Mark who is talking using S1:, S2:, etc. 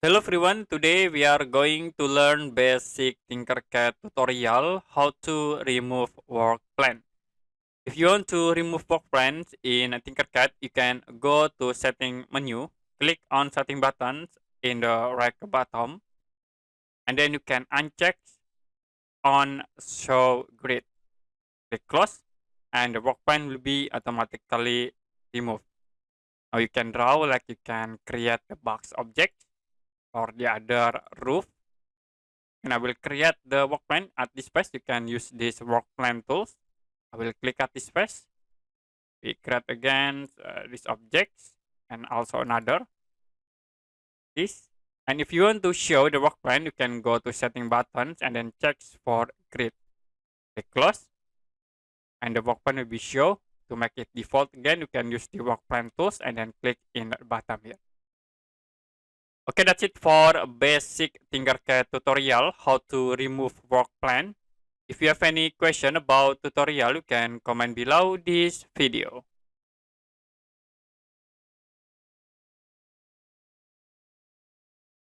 S1: Hello everyone, today we are going to learn basic TinkerCAD tutorial how to remove work plan. If you want to remove work plans in TinkerCAD, you can go to setting menu, click on setting buttons in the right bottom, and then you can uncheck on show grid. Click close and the work plan will be automatically removed. Now you can draw, like you can create a box object or the other roof. And I will create the work plan at this space. You can use this work plan tools. I will click at this space. We create again these objects and also another. This. And if you want to show the work plan, you can go to setting buttons and then check for grid. Click close. And the work plan will be shown. To make it default again, you can use the work plan tools and then click in the bottom here. Okay, that's it for a basic TinkerCAD tutorial, how to remove work plan. If you have any question about tutorial, you can comment below this video.